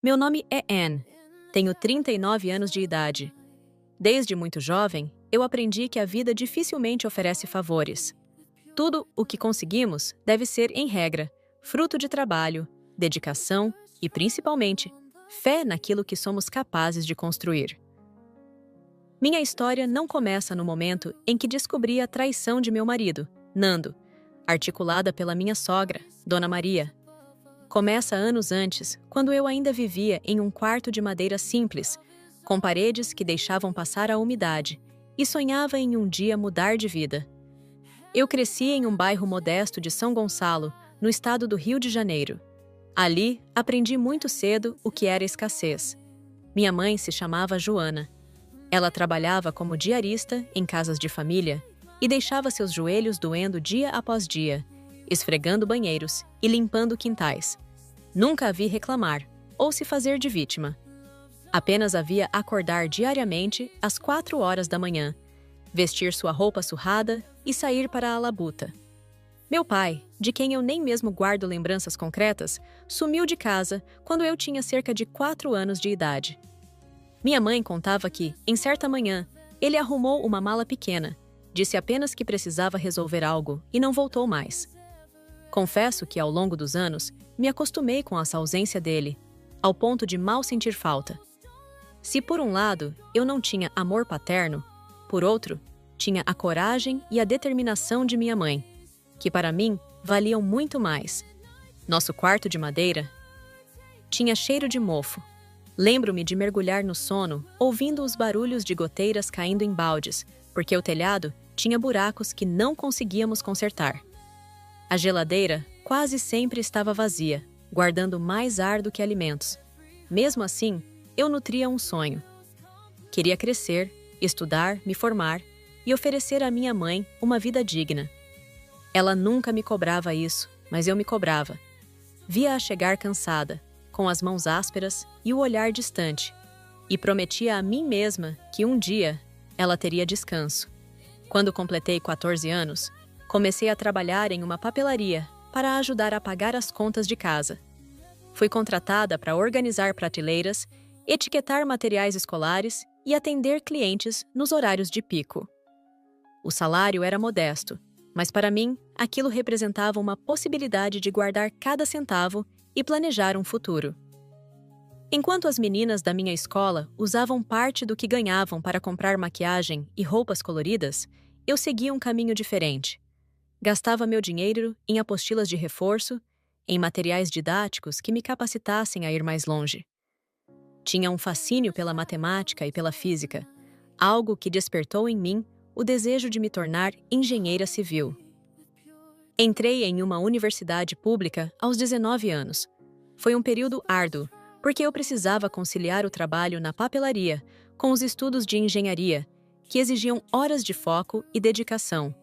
Meu nome é Anne. Tenho 39 anos de idade. Desde muito jovem, eu aprendi que a vida dificilmente oferece favores. Tudo o que conseguimos deve ser, em regra, fruto de trabalho, dedicação e, principalmente, fé naquilo que somos capazes de construir. Minha história não começa no momento em que descobri a traição de meu marido, Nando, articulada pela minha sogra, Dona Maria. Começa anos antes, quando eu ainda vivia em um quarto de madeira simples, com paredes que deixavam passar a umidade, e sonhava em um dia mudar de vida. Eu cresci em um bairro modesto de São Gonçalo, no estado do Rio de Janeiro. Ali, aprendi muito cedo o que era escassez. Minha mãe se chamava Joana. Ela trabalhava como diarista em casas de família e deixava seus joelhos doendo dia após dia, esfregando banheiros e limpando quintais. Nunca a vi reclamar ou se fazer de vítima. Apenas a via acordar diariamente às 4 horas da manhã, vestir sua roupa surrada e sair para a labuta. Meu pai, de quem eu nem mesmo guardo lembranças concretas, sumiu de casa quando eu tinha cerca de 4 anos de idade. Minha mãe contava que, em certa manhã, ele arrumou uma mala pequena, disse apenas que precisava resolver algo e não voltou mais. Confesso que, ao longo dos anos, me acostumei com essa ausência dele, ao ponto de mal sentir falta. Se, por um lado, eu não tinha amor paterno, por outro, tinha a coragem e a determinação de minha mãe, que para mim valiam muito mais. Nosso quarto de madeira tinha cheiro de mofo. Lembro-me de mergulhar no sono, ouvindo os barulhos de goteiras caindo em baldes, porque o telhado tinha buracos que não conseguíamos consertar. A geladeira quase sempre estava vazia, guardando mais ar do que alimentos. Mesmo assim, eu nutria um sonho. Queria crescer, estudar, me formar e oferecer à minha mãe uma vida digna. Ela nunca me cobrava isso, mas eu me cobrava. Via-a chegar cansada, com as mãos ásperas e o olhar distante, e prometia a mim mesma que um dia ela teria descanso. Quando completei 14 anos, comecei a trabalhar em uma papelaria para ajudar a pagar as contas de casa. Fui contratada para organizar prateleiras, etiquetar materiais escolares e atender clientes nos horários de pico. O salário era modesto, mas para mim aquilo representava uma possibilidade de guardar cada centavo e planejar um futuro. Enquanto as meninas da minha escola usavam parte do que ganhavam para comprar maquiagem e roupas coloridas, eu seguia um caminho diferente. Gastava meu dinheiro em apostilas de reforço, em materiais didáticos que me capacitassem a ir mais longe. Tinha um fascínio pela matemática e pela física, algo que despertou em mim o desejo de me tornar engenheira civil. Entrei em uma universidade pública aos 19 anos. Foi um período árduo, porque eu precisava conciliar o trabalho na papelaria com os estudos de engenharia, que exigiam horas de foco e dedicação.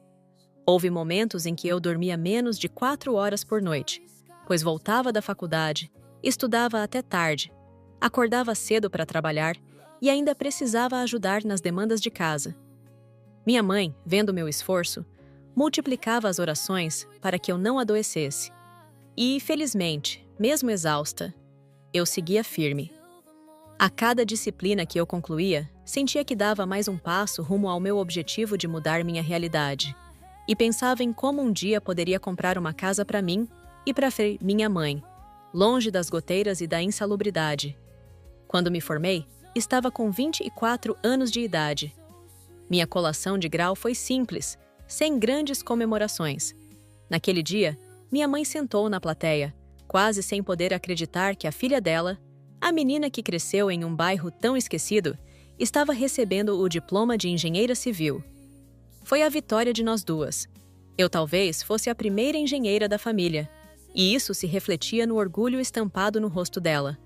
Houve momentos em que eu dormia menos de 4 horas por noite, pois voltava da faculdade, estudava até tarde, acordava cedo para trabalhar e ainda precisava ajudar nas demandas de casa. Minha mãe, vendo meu esforço, multiplicava as orações para que eu não adoecesse. E, felizmente, mesmo exausta, eu seguia firme. A cada disciplina que eu concluía, sentia que dava mais um passo rumo ao meu objetivo de mudar minha realidade. E pensava em como um dia poderia comprar uma casa para mim e para minha mãe, longe das goteiras e da insalubridade. Quando me formei, estava com 24 anos de idade. Minha colação de grau foi simples, sem grandes comemorações. Naquele dia, minha mãe sentou na plateia, quase sem poder acreditar que a filha dela, a menina que cresceu em um bairro tão esquecido, estava recebendo o diploma de engenheira civil. Foi a vitória de nós duas. Eu talvez fosse a primeira engenheira da família, e isso se refletia no orgulho estampado no rosto dela.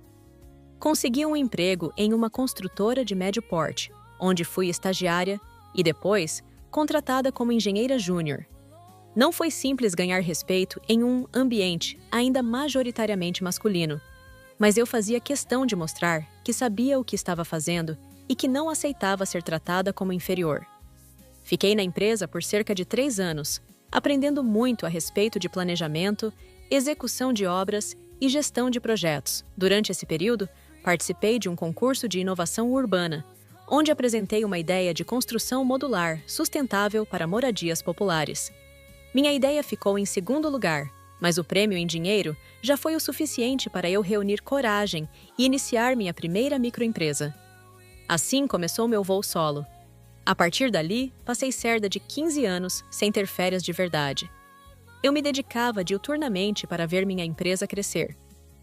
Consegui um emprego em uma construtora de médio porte, onde fui estagiária e depois contratada como engenheira júnior. Não foi simples ganhar respeito em um ambiente ainda majoritariamente masculino, mas eu fazia questão de mostrar que sabia o que estava fazendo e que não aceitava ser tratada como inferior. Fiquei na empresa por cerca de 3 anos, aprendendo muito a respeito de planejamento, execução de obras e gestão de projetos. Durante esse período, participei de um concurso de inovação urbana, onde apresentei uma ideia de construção modular sustentável para moradias populares. Minha ideia ficou em segundo lugar, mas o prêmio em dinheiro já foi o suficiente para eu reunir coragem e iniciar minha primeira microempresa. Assim começou meu voo solo. A partir dali, passei cerca de 15 anos sem ter férias de verdade. Eu me dedicava diuturnamente para ver minha empresa crescer.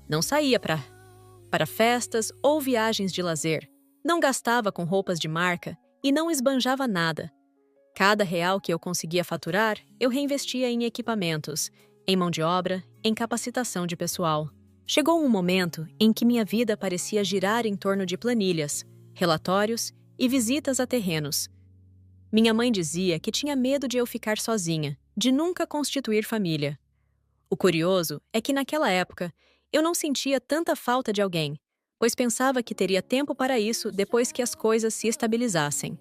Não saía para festas ou viagens de lazer. Não gastava com roupas de marca e não esbanjava nada. Cada real que eu conseguia faturar, eu reinvestia em equipamentos, em mão de obra, em capacitação de pessoal. Chegou um momento em que minha vida parecia girar em torno de planilhas, relatórios e visitas a terrenos. Minha mãe dizia que tinha medo de eu ficar sozinha, de nunca constituir família. O curioso é que naquela época eu não sentia tanta falta de alguém, pois pensava que teria tempo para isso depois que as coisas se estabilizassem.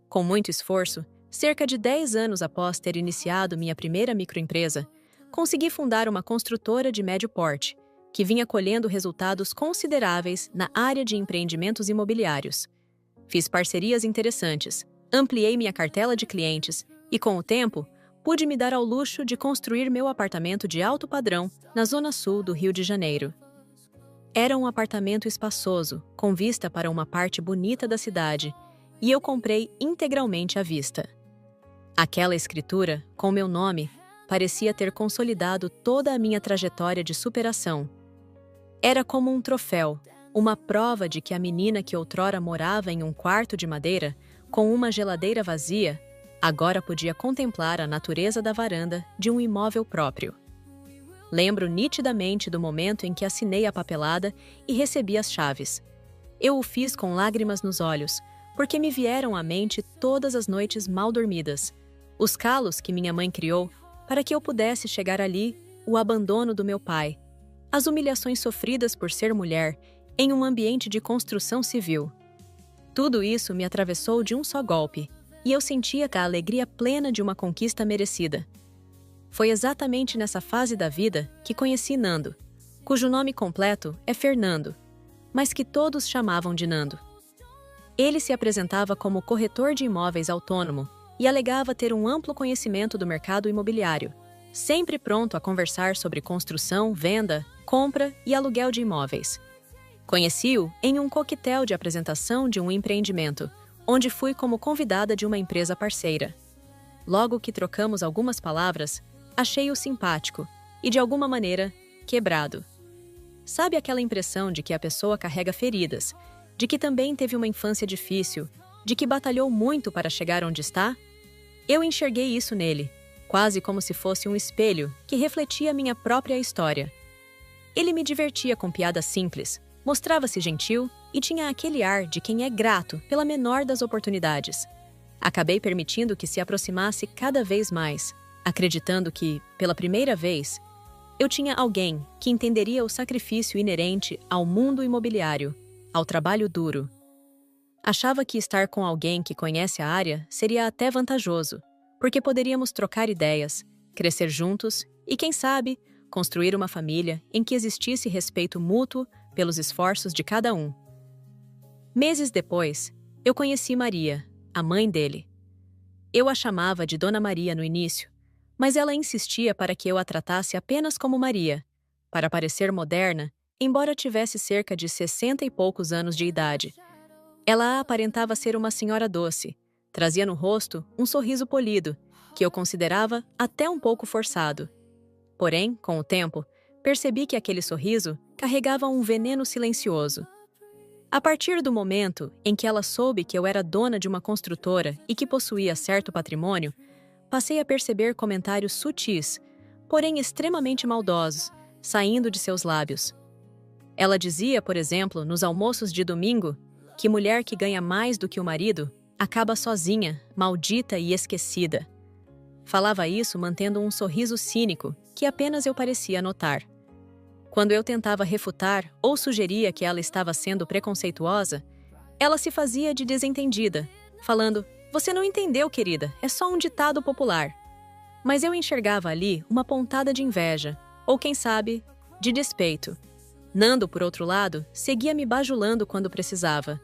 Com muito esforço, cerca de 10 anos após ter iniciado minha primeira microempresa, consegui fundar uma construtora de médio porte, que vinha colhendo resultados consideráveis na área de empreendimentos imobiliários. Fiz parcerias interessantes, ampliei minha cartela de clientes e, com o tempo, pude me dar ao luxo de construir meu apartamento de alto padrão na zona sul do Rio de Janeiro. Era um apartamento espaçoso, com vista para uma parte bonita da cidade, e eu comprei integralmente à vista. Aquela escritura, com meu nome, parecia ter consolidado toda a minha trajetória de superação. Era como um troféu, uma prova de que a menina que outrora morava em um quarto de madeira, com uma geladeira vazia, agora podia contemplar a natureza da varanda de um imóvel próprio. Lembro nitidamente do momento em que assinei a papelada e recebi as chaves. Eu o fiz com lágrimas nos olhos, porque me vieram à mente todas as noites mal dormidas, os calos que minha mãe criou para que eu pudesse chegar ali, o abandono do meu pai, as humilhações sofridas por ser mulher em um ambiente de construção civil. Tudo isso me atravessou de um só golpe, e eu sentia a alegria plena de uma conquista merecida. Foi exatamente nessa fase da vida que conheci Nando, cujo nome completo é Fernando, mas que todos chamavam de Nando. Ele se apresentava como corretor de imóveis autônomo e alegava ter um amplo conhecimento do mercado imobiliário, sempre pronto a conversar sobre construção, venda, compra e aluguel de imóveis. Conheci-o em um coquetel de apresentação de um empreendimento, onde fui como convidada de uma empresa parceira. Logo que trocamos algumas palavras, achei-o simpático e, de alguma maneira, quebrado. Sabe aquela impressão de que a pessoa carrega feridas, de que também teve uma infância difícil, de que batalhou muito para chegar onde está? Eu enxerguei isso nele, quase como se fosse um espelho que refletia minha própria história. Ele me divertia com piadas simples, mostrava-se gentil e tinha aquele ar de quem é grato pela menor das oportunidades. Acabei permitindo que se aproximasse cada vez mais, acreditando que, pela primeira vez, eu tinha alguém que entenderia o sacrifício inerente ao mundo imobiliário, ao trabalho duro. Achava que estar com alguém que conhece a área seria até vantajoso, porque poderíamos trocar ideias, crescer juntos e, quem sabe, construir uma família em que existisse respeito mútuo pelos esforços de cada um. Meses depois, eu conheci Maria, a mãe dele. Eu a chamava de Dona Maria no início, mas ela insistia para que eu a tratasse apenas como Maria, para parecer moderna, embora tivesse cerca de 60 e poucos anos de idade. Ela aparentava ser uma senhora doce, trazia no rosto um sorriso polido, que eu considerava até um pouco forçado. Porém, com o tempo, percebi que aquele sorriso carregava um veneno silencioso. A partir do momento em que ela soube que eu era dona de uma construtora e que possuía certo patrimônio, passei a perceber comentários sutis, porém extremamente maldosos, saindo de seus lábios. Ela dizia, por exemplo, nos almoços de domingo, que mulher que ganha mais do que o marido acaba sozinha, maldita e esquecida. Falava isso mantendo um sorriso cínico que apenas eu parecia notar. Quando eu tentava refutar ou sugeria que ela estava sendo preconceituosa, ela se fazia de desentendida, falando: "Você não entendeu, querida, é só um ditado popular." Mas eu enxergava ali uma pontada de inveja, ou quem sabe, de despeito. Nando, por outro lado, seguia me bajulando quando precisava.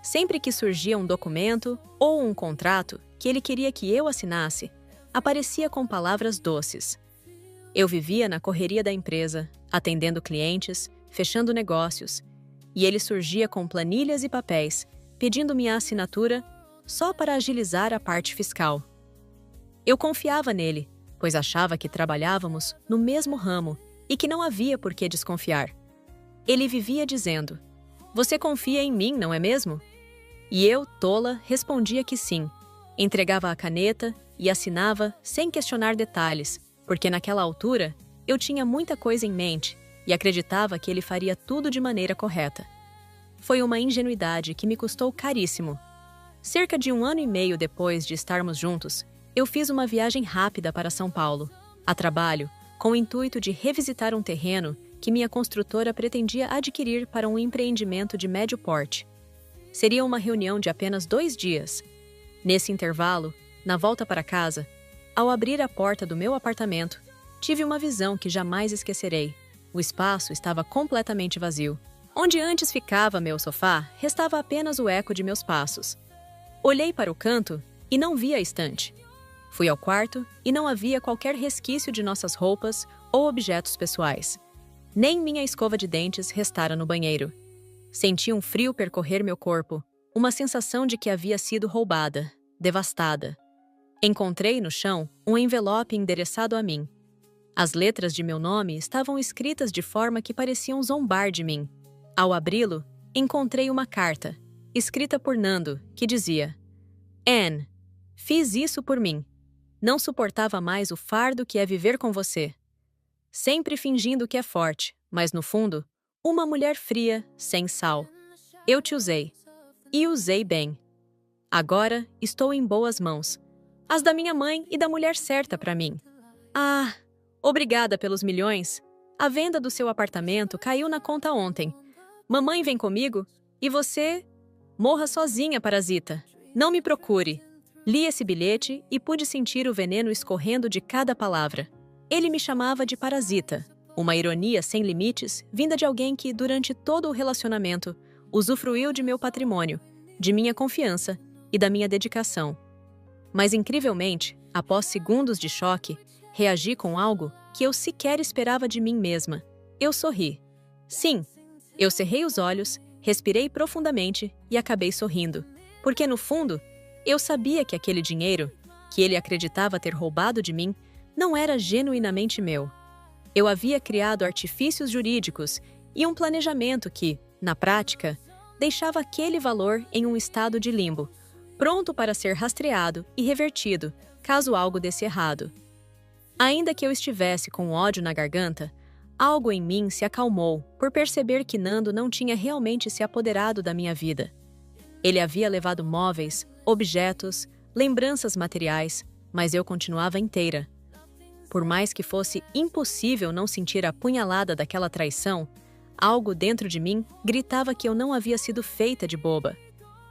Sempre que surgia um documento ou um contrato que ele queria que eu assinasse, aparecia com palavras doces. Eu vivia na correria da empresa, atendendo clientes, fechando negócios, e ele surgia com planilhas e papéis, pedindo minha assinatura só para agilizar a parte fiscal. Eu confiava nele, pois achava que trabalhávamos no mesmo ramo e que não havia por que desconfiar. Ele vivia dizendo: "Você confia em mim, não é mesmo?" E eu, tola, respondia que sim. Entregava a caneta e assinava sem questionar detalhes, porque naquela altura eu tinha muita coisa em mente e acreditava que ele faria tudo de maneira correta. Foi uma ingenuidade que me custou caríssimo. Cerca de 1 ano e meio depois de estarmos juntos, eu fiz uma viagem rápida para São Paulo, a trabalho, com o intuito de revisitar um terreno que minha construtora pretendia adquirir para um empreendimento de médio porte. Seria uma reunião de apenas 2 dias. Nesse intervalo, na volta para casa, ao abrir a porta do meu apartamento, tive uma visão que jamais esquecerei. O espaço estava completamente vazio. Onde antes ficava meu sofá, restava apenas o eco de meus passos. Olhei para o canto e não vi a estante. Fui ao quarto e não havia qualquer resquício de nossas roupas ou objetos pessoais. Nem minha escova de dentes restara no banheiro. Senti um frio percorrer meu corpo, uma sensação de que havia sido roubada, devastada. Encontrei no chão um envelope endereçado a mim. As letras de meu nome estavam escritas de forma que pareciam zombar de mim. Ao abri-lo, encontrei uma carta, escrita por Nando, que dizia: "Anne, fiz isso por mim. Não suportava mais o fardo que é viver com você. Sempre fingindo que é forte, mas no fundo, uma mulher fria, sem sal. Eu te usei. E usei bem. Agora estou em boas mãos. As da minha mãe e da mulher certa para mim. Ah, obrigada pelos milhões. A venda do seu apartamento caiu na conta ontem. Mamãe vem comigo e você... Morra sozinha, parasita. Não me procure." Li esse bilhete e pude sentir o veneno escorrendo de cada palavra. Ele me chamava de parasita. Uma ironia sem limites, vinda de alguém que, durante todo o relacionamento, usufruiu de meu patrimônio, de minha confiança e da minha dedicação. Mas, incrivelmente, após segundos de choque, reagi com algo que eu sequer esperava de mim mesma. Eu sorri. Sim, eu cerrei os olhos, respirei profundamente e acabei sorrindo. Porque, no fundo, eu sabia que aquele dinheiro, que ele acreditava ter roubado de mim, não era genuinamente meu. Eu havia criado artifícios jurídicos e um planejamento que, na prática, deixava aquele valor em um estado de limbo, pronto para ser rastreado e revertido, caso algo desse errado. Ainda que eu estivesse com ódio na garganta, algo em mim se acalmou por perceber que Nando não tinha realmente se apoderado da minha vida. Ele havia levado móveis, objetos, lembranças materiais, mas eu continuava inteira. Por mais que fosse impossível não sentir a punhalada daquela traição, algo dentro de mim gritava que eu não havia sido feita de boba.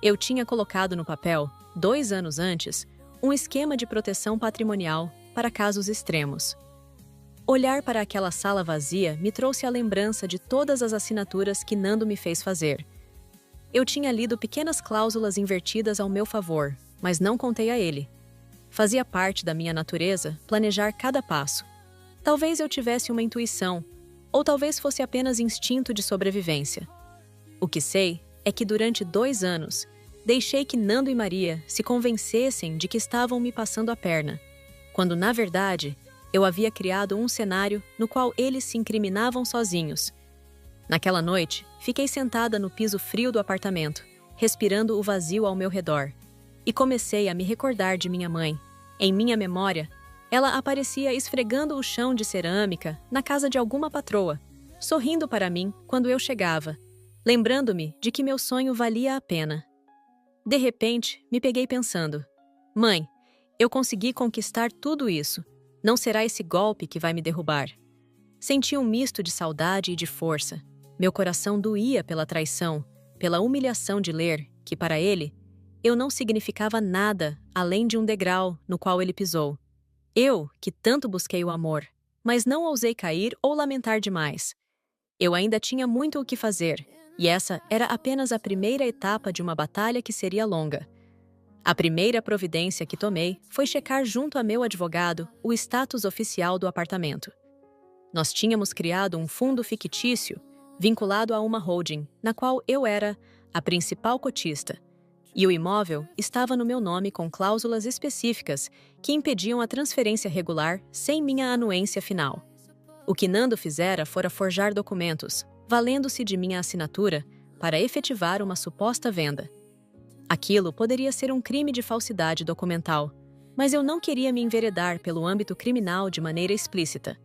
Eu tinha colocado no papel, 2 anos antes, um esquema de proteção patrimonial para casos extremos. Olhar para aquela sala vazia me trouxe a lembrança de todas as assinaturas que Nando me fez fazer. Eu tinha lido pequenas cláusulas invertidas ao meu favor, mas não contei a ele. Fazia parte da minha natureza planejar cada passo. Talvez eu tivesse uma intuição, ou talvez fosse apenas instinto de sobrevivência. O que sei é que durante 2 anos, deixei que Nando e Maria se convencessem de que estavam me passando a perna, quando, na verdade, eu havia criado um cenário no qual eles se incriminavam sozinhos. Naquela noite, fiquei sentada no piso frio do apartamento, respirando o vazio ao meu redor. E comecei a me recordar de minha mãe. Em minha memória, ela aparecia esfregando o chão de cerâmica na casa de alguma patroa, sorrindo para mim quando eu chegava, lembrando-me de que meu sonho valia a pena. De repente, me peguei pensando: "Mãe, eu consegui conquistar tudo isso. Não será esse golpe que vai me derrubar." Senti um misto de saudade e de força. Meu coração doía pela traição, pela humilhação de ler que, para ele, eu não significava nada além de um degrau no qual ele pisou. Eu, que tanto busquei o amor, mas não ousei cair ou lamentar demais. Eu ainda tinha muito o que fazer, e essa era apenas a primeira etapa de uma batalha que seria longa. A primeira providência que tomei foi checar junto a meu advogado o status oficial do apartamento. Nós tínhamos criado um fundo fictício vinculado a uma holding, na qual eu era a principal cotista, e o imóvel estava no meu nome com cláusulas específicas que impediam a transferência regular sem minha anuência final. O que Nando fizera fora forjar documentos, valendo-se de minha assinatura, para efetivar uma suposta venda. Aquilo poderia ser um crime de falsidade documental, mas eu não queria me enveredar pelo âmbito criminal de maneira explícita.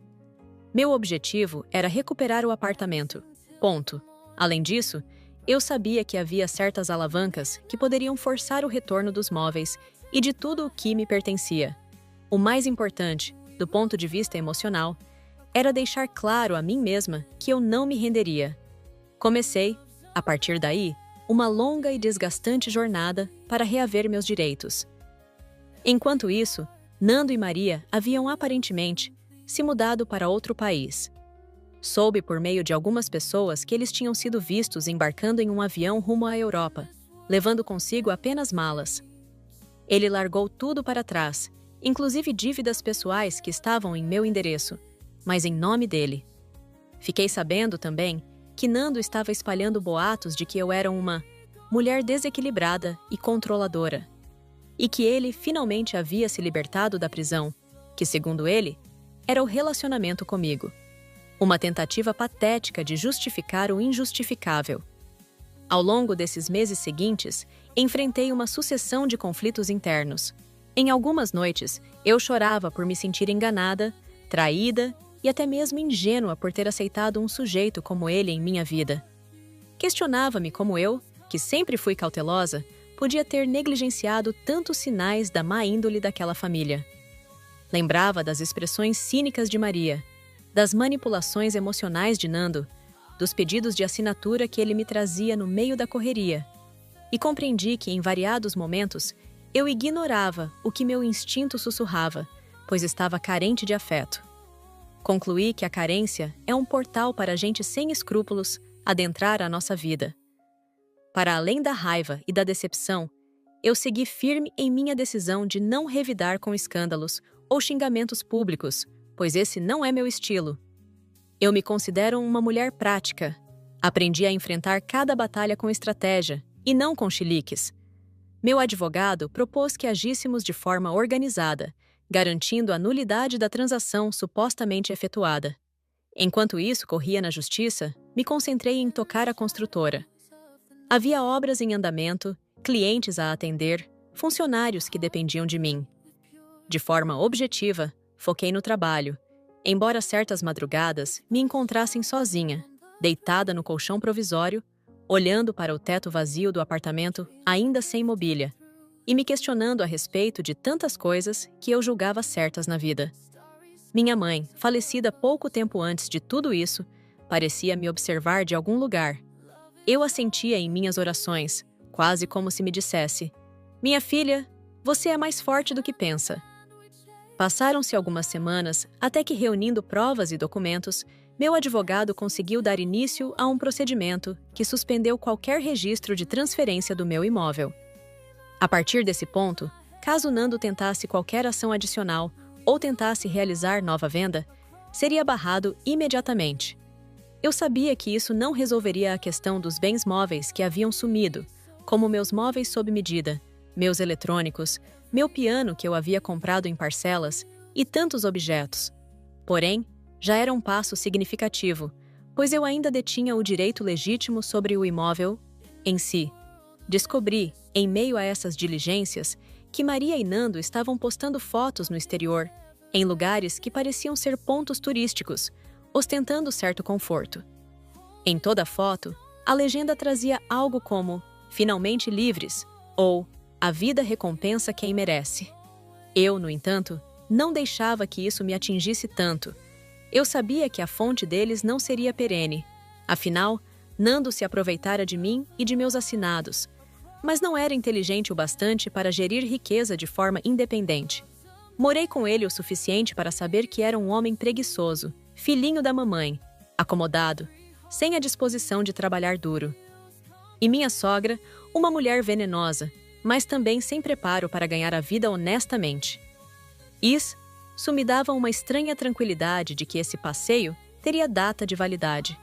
Meu objetivo era recuperar o apartamento. Ponto. Além disso, eu sabia que havia certas alavancas que poderiam forçar o retorno dos móveis e de tudo o que me pertencia. O mais importante, do ponto de vista emocional, era deixar claro a mim mesma que eu não me renderia. Comecei, a partir daí, uma longa e desgastante jornada para reaver meus direitos. Enquanto isso, Nando e Maria haviam aparentemente se mudado para outro país. Soube por meio de algumas pessoas que eles tinham sido vistos embarcando em um avião rumo à Europa, levando consigo apenas malas. Ele largou tudo para trás, inclusive dívidas pessoais que estavam em meu endereço, mas em nome dele. Fiquei sabendo também que Nando estava espalhando boatos de que eu era uma mulher desequilibrada e controladora, e que ele finalmente havia se libertado da prisão, que, segundo ele, era o relacionamento comigo. Uma tentativa patética de justificar o injustificável. Ao longo desses meses seguintes, enfrentei uma sucessão de conflitos internos. Em algumas noites, eu chorava por me sentir enganada, traída e até mesmo ingênua por ter aceitado um sujeito como ele em minha vida. Questionava-me como eu, que sempre fui cautelosa, podia ter negligenciado tantos sinais da má índole daquela família. Lembrava das expressões cínicas de Maria, das manipulações emocionais de Nando, dos pedidos de assinatura que ele me trazia no meio da correria, e compreendi que, em variados momentos, eu ignorava o que meu instinto sussurrava, pois estava carente de afeto. Concluí que a carência é um portal para gente sem escrúpulos adentrar a nossa vida. Para além da raiva e da decepção, eu segui firme em minha decisão de não revidar com escândalos ou xingamentos públicos, pois esse não é meu estilo. Eu me considero uma mulher prática. Aprendi a enfrentar cada batalha com estratégia, e não com chiliques. Meu advogado propôs que agíssemos de forma organizada, garantindo a nulidade da transação supostamente efetuada. Enquanto isso corria na justiça, me concentrei em tocar a construtora. Havia obras em andamento, clientes a atender, funcionários que dependiam de mim. De forma objetiva, foquei no trabalho, embora certas madrugadas me encontrassem sozinha, deitada no colchão provisório, olhando para o teto vazio do apartamento ainda sem mobília, e me questionando a respeito de tantas coisas que eu julgava certas na vida. Minha mãe, falecida pouco tempo antes de tudo isso, parecia me observar de algum lugar. Eu a sentia em minhas orações, quase como se me dissesse: "Minha filha, você é mais forte do que pensa." Passaram-se algumas semanas até que, reunindo provas e documentos, meu advogado conseguiu dar início a um procedimento que suspendeu qualquer registro de transferência do meu imóvel. A partir desse ponto, caso Nando tentasse qualquer ação adicional ou tentasse realizar nova venda, seria barrado imediatamente. Eu sabia que isso não resolveria a questão dos bens móveis que haviam sumido, como meus móveis sob medida, meus eletrônicos, meu piano que eu havia comprado em parcelas e tantos objetos. Porém, já era um passo significativo, pois eu ainda detinha o direito legítimo sobre o imóvel em si. Descobri, em meio a essas diligências, que Maria e Nando estavam postando fotos no exterior, em lugares que pareciam ser pontos turísticos, ostentando certo conforto. Em toda foto, a legenda trazia algo como "finalmente livres" ou "a vida recompensa quem merece". Eu, no entanto, não deixava que isso me atingisse tanto. Eu sabia que a fonte deles não seria perene. Afinal, Nando se aproveitara de mim e de meus assinados, mas não era inteligente o bastante para gerir riqueza de forma independente. Morei com ele o suficiente para saber que era um homem preguiçoso, filhinho da mamãe, acomodado, sem a disposição de trabalhar duro. E minha sogra, uma mulher venenosa, mas também sem preparo para ganhar a vida honestamente. Isso me dava uma estranha tranquilidade de que esse passeio teria data de validade.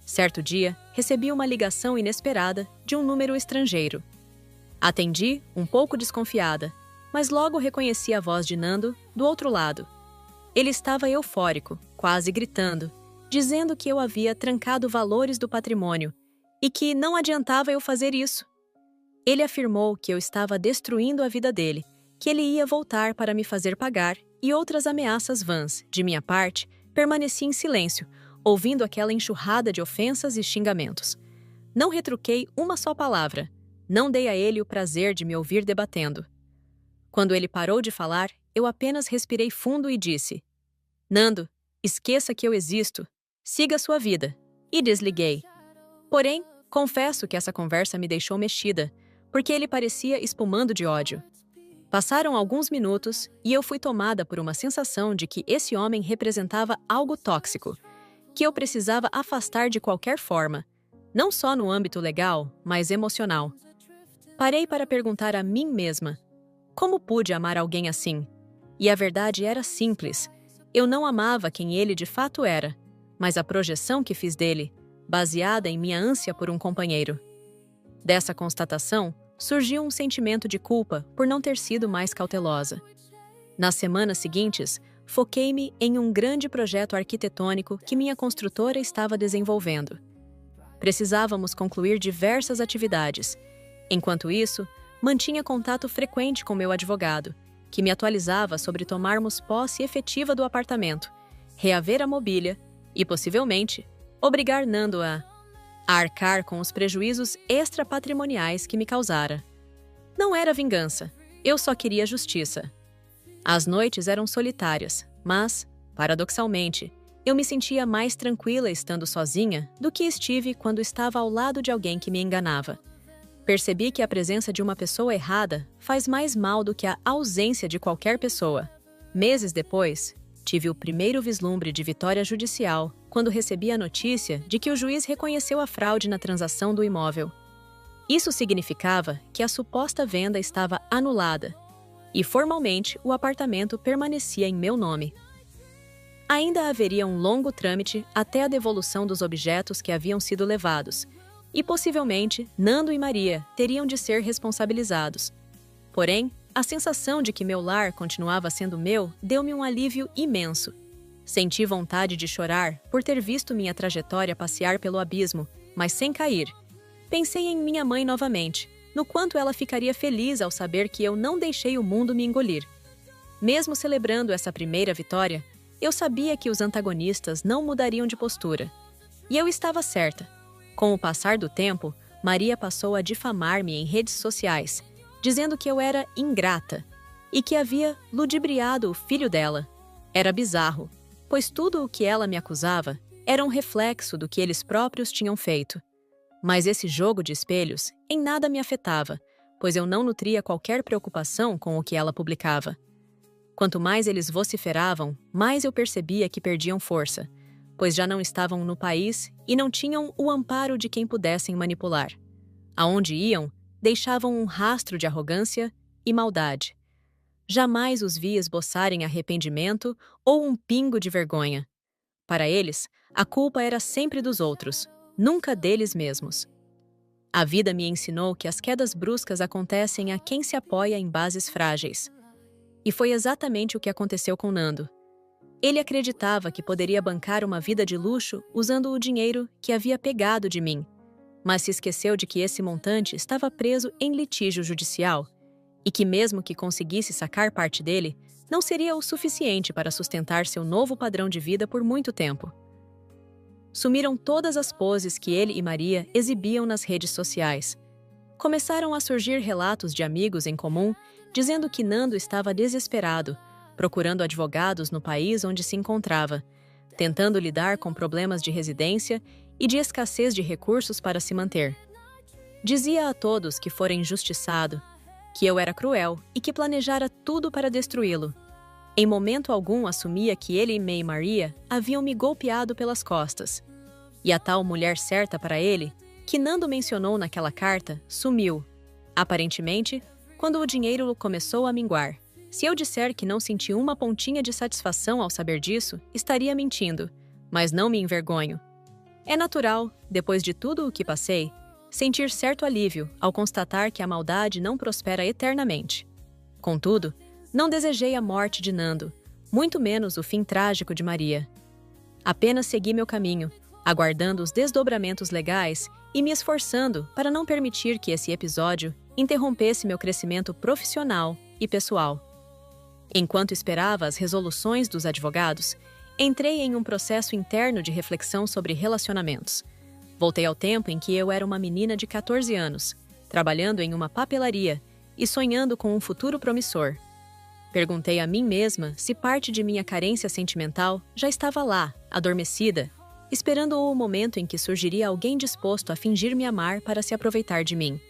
Certo dia, recebi uma ligação inesperada de um número estrangeiro. Atendi, um pouco desconfiada, mas logo reconheci a voz de Nando do outro lado. Ele estava eufórico, quase gritando, dizendo que eu havia trancado valores do patrimônio e que não adiantava eu fazer isso. Ele afirmou que eu estava destruindo a vida dele, que ele ia voltar para me fazer pagar e outras ameaças vãs. De minha parte, permaneci em silêncio, ouvindo aquela enxurrada de ofensas e xingamentos. Não retruquei uma só palavra. Não dei a ele o prazer de me ouvir debatendo. Quando ele parou de falar, eu apenas respirei fundo e disse: Nando, esqueça que eu existo. Siga sua vida. E desliguei. Porém, confesso que essa conversa me deixou mexida, porque ele parecia espumando de ódio. Passaram alguns minutos e eu fui tomada por uma sensação de que esse homem representava algo tóxico, que eu precisava afastar de qualquer forma, não só no âmbito legal, mas emocional. Parei para perguntar a mim mesma: como pude amar alguém assim? E a verdade era simples. Eu não amava quem ele de fato era, mas a projeção que fiz dele, baseada em minha ânsia por um companheiro. Dessa constatação, surgiu um sentimento de culpa por não ter sido mais cautelosa. Nas semanas seguintes, foquei-me em um grande projeto arquitetônico que minha construtora estava desenvolvendo. Precisávamos concluir diversas atividades. Enquanto isso, mantinha contato frequente com meu advogado, que me atualizava sobre tomarmos posse efetiva do apartamento, reaver a mobília e, possivelmente, obrigar Nando a arcar com os prejuízos extrapatrimoniais que me causara. Não era vingança, eu só queria justiça. As noites eram solitárias, mas, paradoxalmente, eu me sentia mais tranquila estando sozinha do que estive quando estava ao lado de alguém que me enganava. Percebi que a presença de uma pessoa errada faz mais mal do que a ausência de qualquer pessoa. Meses depois, tive o primeiro vislumbre de vitória judicial quando recebi a notícia de que o juiz reconheceu a fraude na transação do imóvel. Isso significava que a suposta venda estava anulada e, formalmente, o apartamento permanecia em meu nome. Ainda haveria um longo trâmite até a devolução dos objetos que haviam sido levados, e possivelmente Nando e Maria teriam de ser responsabilizados. Porém, a sensação de que meu lar continuava sendo meu deu-me um alívio imenso. Senti vontade de chorar por ter visto minha trajetória passear pelo abismo, mas sem cair. Pensei em minha mãe novamente, no quanto ela ficaria feliz ao saber que eu não deixei o mundo me engolir. Mesmo celebrando essa primeira vitória, eu sabia que os antagonistas não mudariam de postura. E eu estava certa. Com o passar do tempo, Maria passou a difamar-me em redes sociais, dizendo que eu era ingrata e que havia ludibriado o filho dela. Era bizarro, pois tudo o que ela me acusava era um reflexo do que eles próprios tinham feito. Mas esse jogo de espelhos em nada me afetava, pois eu não nutria qualquer preocupação com o que ela publicava. Quanto mais eles vociferavam, mais eu percebia que perdiam força, pois já não estavam no país e não tinham o amparo de quem pudessem manipular. Aonde iam, deixavam um rastro de arrogância e maldade. Jamais os vi esboçarem arrependimento ou um pingo de vergonha. Para eles, a culpa era sempre dos outros, nunca deles mesmos. A vida me ensinou que as quedas bruscas acontecem a quem se apoia em bases frágeis. E foi exatamente o que aconteceu com Nando. Ele acreditava que poderia bancar uma vida de luxo usando o dinheiro que havia pegado de mim, mas se esqueceu de que esse montante estava preso em litígio judicial e que mesmo que conseguisse sacar parte dele, não seria o suficiente para sustentar seu novo padrão de vida por muito tempo. Sumiram todas as poses que ele e Maria exibiam nas redes sociais. Começaram a surgir relatos de amigos em comum dizendo que Nando estava desesperado, procurando advogados no país onde se encontrava, tentando lidar com problemas de residência e de escassez de recursos para se manter. Dizia a todos que fora injustiçado, que eu era cruel e que planejara tudo para destruí-lo. Em momento algum assumia que ele e Maria haviam me golpeado pelas costas. E a tal mulher certa para ele, que Nando mencionou naquela carta, sumiu. Aparentemente, quando o dinheiro começou a minguar. Se eu disser que não senti uma pontinha de satisfação ao saber disso, estaria mentindo, mas não me envergonho. É natural, depois de tudo o que passei, sentir certo alívio ao constatar que a maldade não prospera eternamente. Contudo, não desejei a morte de Nando, muito menos o fim trágico de Maria. Apenas segui meu caminho, aguardando os desdobramentos legais e me esforçando para não permitir que esse episódio interrompesse meu crescimento profissional e pessoal. Enquanto esperava as resoluções dos advogados, entrei em um processo interno de reflexão sobre relacionamentos. Voltei ao tempo em que eu era uma menina de 14 anos, trabalhando em uma papelaria e sonhando com um futuro promissor. Perguntei a mim mesma se parte de minha carência sentimental já estava lá, adormecida, esperando o momento em que surgiria alguém disposto a fingir me amar para se aproveitar de mim.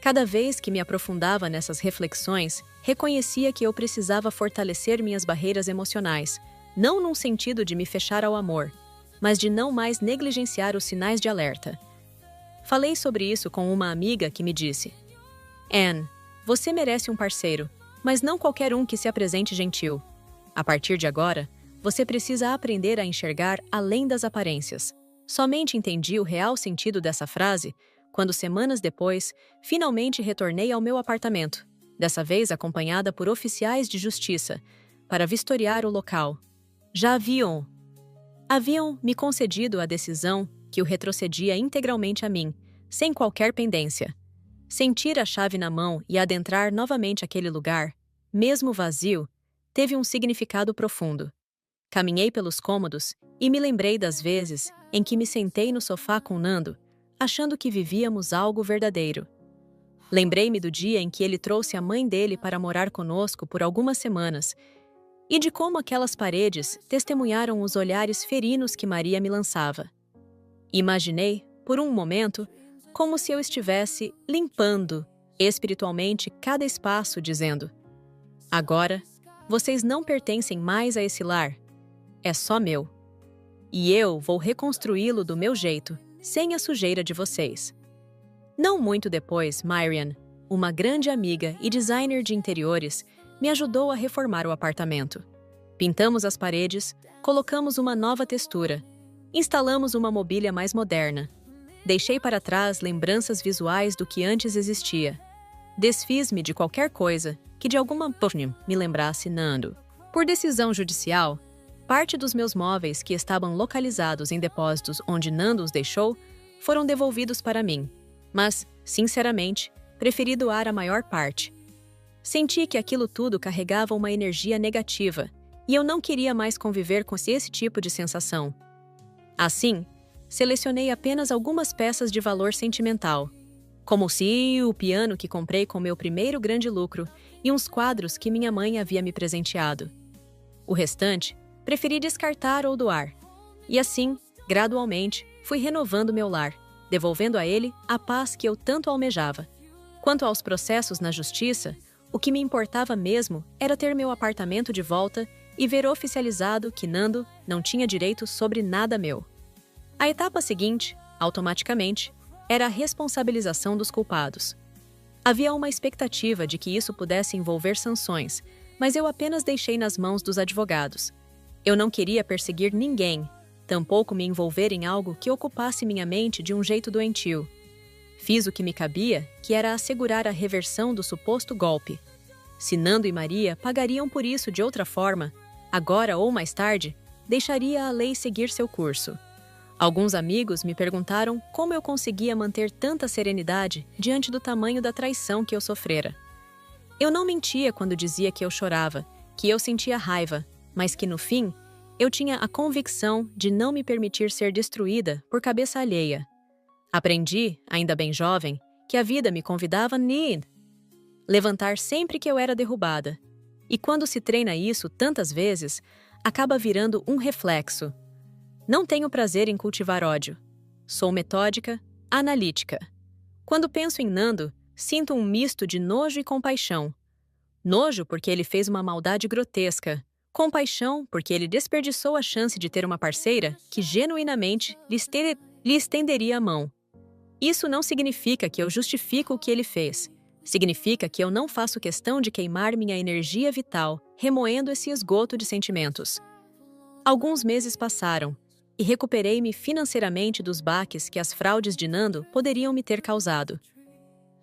Cada vez que me aprofundava nessas reflexões, reconhecia que eu precisava fortalecer minhas barreiras emocionais, não num sentido de me fechar ao amor, mas de não mais negligenciar os sinais de alerta. Falei sobre isso com uma amiga que me disse: Anne, você merece um parceiro, mas não qualquer um que se apresente gentil. A partir de agora, você precisa aprender a enxergar além das aparências. Somente entendi o real sentido dessa frase quando, semanas depois, finalmente retornei ao meu apartamento, dessa vez acompanhada por oficiais de justiça, para vistoriar o local. Já haviam me concedido a decisão que o retrocedia integralmente a mim, sem qualquer pendência. Sentir a chave na mão e adentrar novamente aquele lugar, mesmo vazio, teve um significado profundo. Caminhei pelos cômodos e me lembrei das vezes em que me sentei no sofá com Nando, achando que vivíamos algo verdadeiro. Lembrei-me do dia em que ele trouxe a mãe dele para morar conosco por algumas semanas e de como aquelas paredes testemunharam os olhares ferinos que Maria me lançava. Imaginei, por um momento, como se eu estivesse limpando espiritualmente cada espaço, dizendo: agora, vocês não pertencem mais a esse lar. É só meu. E eu vou reconstruí-lo do meu jeito, sem a sujeira de vocês. Não muito depois, Marian, uma grande amiga e designer de interiores, me ajudou a reformar o apartamento. Pintamos as paredes, colocamos uma nova textura, instalamos uma mobília mais moderna. Deixei para trás lembranças visuais do que antes existia. Desfiz-me de qualquer coisa que de alguma forma me lembrasse Nando. Por decisão judicial, parte dos meus móveis que estavam localizados em depósitos onde Nando os deixou foram devolvidos para mim, mas, sinceramente, preferi doar a maior parte. Senti que aquilo tudo carregava uma energia negativa e eu não queria mais conviver com esse tipo de sensação. Assim, selecionei apenas algumas peças de valor sentimental, como o piano que comprei com meu primeiro grande lucro e uns quadros que minha mãe havia me presenteado. O restante, preferi descartar ou doar. E assim, gradualmente, fui renovando meu lar, devolvendo a ele a paz que eu tanto almejava. Quanto aos processos na justiça, o que me importava mesmo era ter meu apartamento de volta e ver oficializado que Nando não tinha direito sobre nada meu. A etapa seguinte, automaticamente, era a responsabilização dos culpados. Havia uma expectativa de que isso pudesse envolver sanções, mas eu apenas deixei nas mãos dos advogados. Eu não queria perseguir ninguém, tampouco me envolver em algo que ocupasse minha mente de um jeito doentio. Fiz o que me cabia, que era assegurar a reversão do suposto golpe. Se Nando e Maria pagariam por isso de outra forma, agora ou mais tarde, deixaria a lei seguir seu curso. Alguns amigos me perguntaram como eu conseguia manter tanta serenidade diante do tamanho da traição que eu sofrera. Eu não mentia quando dizia que eu chorava, que eu sentia raiva, mas que no fim, eu tinha a convicção de não me permitir ser destruída por cabeça alheia. Aprendi, ainda bem jovem, que a vida me convidava a levantar sempre que eu era derrubada. E quando se treina isso tantas vezes, acaba virando um reflexo. Não tenho prazer em cultivar ódio. Sou metódica, analítica. Quando penso em Nando, sinto um misto de nojo e compaixão. Nojo porque ele fez uma maldade grotesca, Compaixão, porque ele desperdiçou a chance de ter uma parceira que genuinamente lhe estenderia a mão. Isso não significa que eu justifico o que ele fez. Significa que eu não faço questão de queimar minha energia vital, remoendo esse esgoto de sentimentos. Alguns meses passaram, e recuperei-me financeiramente dos baques que as fraudes de Nando poderiam me ter causado.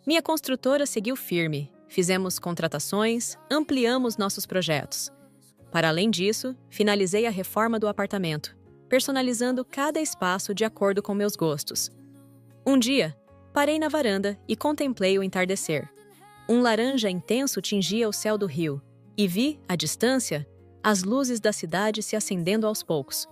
Minha construtora seguiu firme, fizemos contratações, ampliamos nossos projetos. Para além disso, finalizei a reforma do apartamento, personalizando cada espaço de acordo com meus gostos. Um dia, parei na varanda e contemplei o entardecer. Um laranja intenso tingia o céu do rio, e vi, à distância, as luzes da cidade se acendendo aos poucos.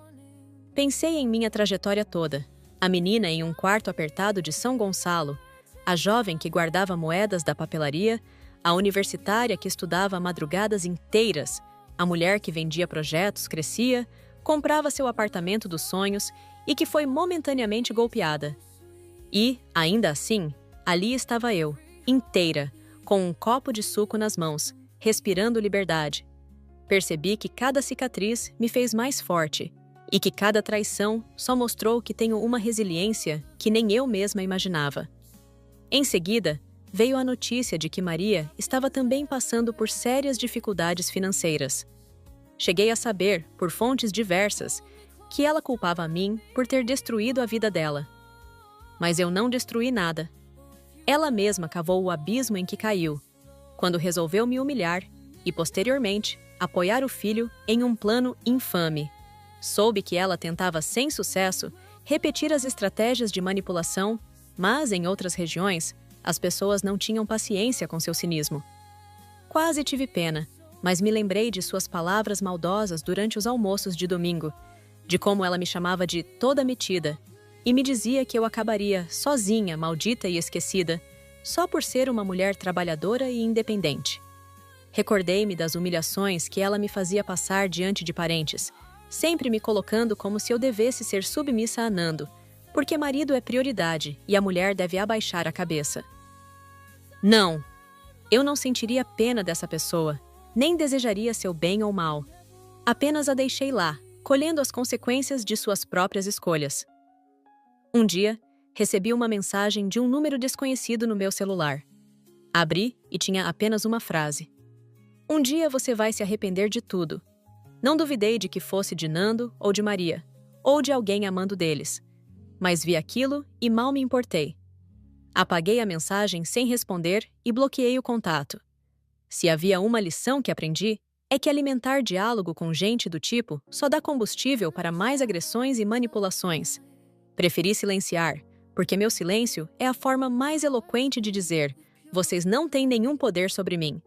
Pensei em minha trajetória toda, a menina em um quarto apertado de São Gonçalo, a jovem que guardava moedas da papelaria, a universitária que estudava madrugadas inteiras, a mulher que vendia projetos, crescia, comprava seu apartamento dos sonhos e que foi momentaneamente golpeada. E, ainda assim, ali estava eu, inteira, com um copo de suco nas mãos, respirando liberdade. Percebi que cada cicatriz me fez mais forte e que cada traição só mostrou que tenho uma resiliência que nem eu mesma imaginava. Em seguida, veio a notícia de que Maria estava também passando por sérias dificuldades financeiras. Cheguei a saber, por fontes diversas, que ela culpava a mim por ter destruído a vida dela. Mas eu não destruí nada. Ela mesma cavou o abismo em que caiu, quando resolveu me humilhar e, posteriormente, apoiar o filho em um plano infame. Soube que ela tentava, sem sucesso, repetir as estratégias de manipulação, mas, em outras regiões, as pessoas não tinham paciência com seu cinismo. Quase tive pena, mas me lembrei de suas palavras maldosas durante os almoços de domingo, de como ela me chamava de toda metida, e me dizia que eu acabaria sozinha, maldita e esquecida, só por ser uma mulher trabalhadora e independente. Recordei-me das humilhações que ela me fazia passar diante de parentes, sempre me colocando como se eu devesse ser submissa a Nando, porque marido é prioridade e a mulher deve abaixar a cabeça. Não! Eu não sentiria pena dessa pessoa, nem desejaria seu bem ou mal. Apenas a deixei lá, colhendo as consequências de suas próprias escolhas. Um dia, recebi uma mensagem de um número desconhecido no meu celular. Abri e tinha apenas uma frase. Um dia você vai se arrepender de tudo. Não duvidei de que fosse de Nando ou de Maria, ou de alguém amando deles. Mas vi aquilo e mal me importei. Apaguei a mensagem sem responder e bloqueei o contato. Se havia uma lição que aprendi, é que alimentar diálogo com gente do tipo só dá combustível para mais agressões e manipulações. Preferi silenciar, porque meu silêncio é a forma mais eloquente de dizer: vocês não têm nenhum poder sobre mim.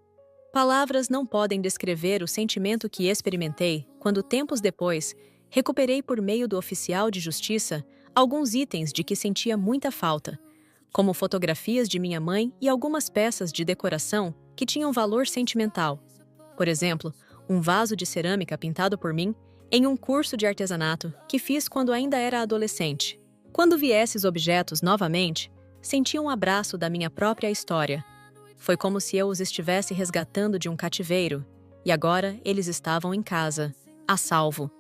Palavras não podem descrever o sentimento que experimentei quando, tempos depois, recuperei por meio do oficial de justiça alguns itens de que sentia muita falta, como fotografias de minha mãe e algumas peças de decoração que tinham valor sentimental. Por exemplo, um vaso de cerâmica pintado por mim em um curso de artesanato que fiz quando ainda era adolescente. Quando vi esses objetos novamente, senti um abraço da minha própria história. Foi como se eu os estivesse resgatando de um cativeiro, e agora eles estavam em casa, a salvo,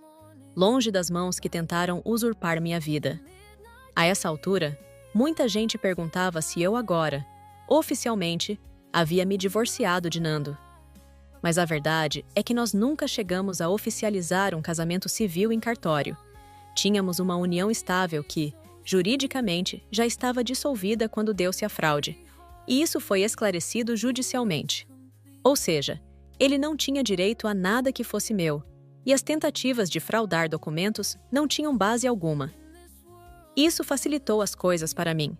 longe das mãos que tentaram usurpar minha vida. A essa altura, muita gente perguntava se eu agora, oficialmente, havia me divorciado de Nando. Mas a verdade é que nós nunca chegamos a oficializar um casamento civil em cartório. Tínhamos uma união estável que, juridicamente, já estava dissolvida quando deu-se a fraude, e isso foi esclarecido judicialmente. Ou seja, ele não tinha direito a nada que fosse meu, e as tentativas de fraudar documentos não tinham base alguma. Isso facilitou as coisas para mim,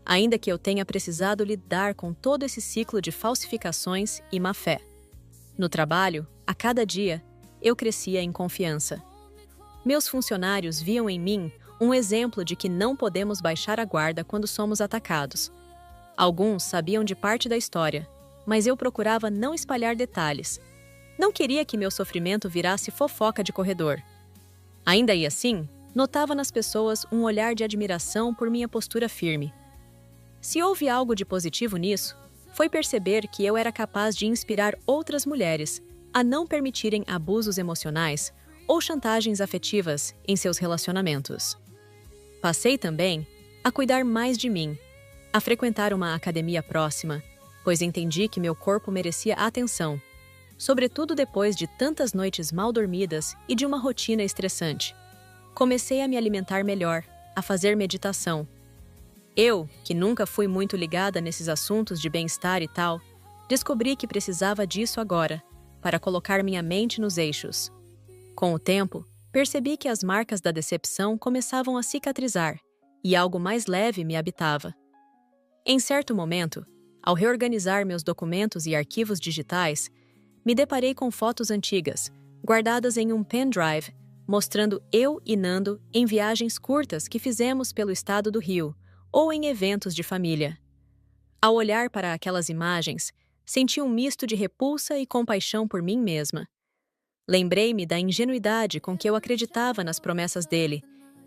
ainda que eu tenha precisado lidar com todo esse ciclo de falsificações e má-fé. No trabalho, a cada dia, eu crescia em confiança. Meus funcionários viam em mim um exemplo de que não podemos baixar a guarda quando somos atacados. Alguns sabiam de parte da história, mas eu procurava não espalhar detalhes. Não queria que meu sofrimento virasse fofoca de corredor. Ainda e assim, notava nas pessoas um olhar de admiração por minha postura firme. Se houve algo de positivo nisso, foi perceber que eu era capaz de inspirar outras mulheres, a não permitirem abusos emocionais ou chantagens afetivas em seus relacionamentos. Passei também a cuidar mais de mim, a frequentar uma academia próxima, pois entendi que meu corpo merecia atenção, sobretudo depois de tantas noites mal dormidas e de uma rotina estressante. Comecei a me alimentar melhor, a fazer meditação. Eu, que nunca fui muito ligada nesses assuntos de bem-estar e tal, descobri que precisava disso agora, para colocar minha mente nos eixos. Com o tempo, percebi que as marcas da decepção começavam a cicatrizar e algo mais leve me habitava. Em certo momento, ao reorganizar meus documentos e arquivos digitais, me deparei com fotos antigas, guardadas em um pendrive, mostrando eu e Nando em viagens curtas que fizemos pelo estado do Rio ou em eventos de família. Ao olhar para aquelas imagens, senti um misto de repulsa e compaixão por mim mesma. Lembrei-me da ingenuidade com que eu acreditava nas promessas dele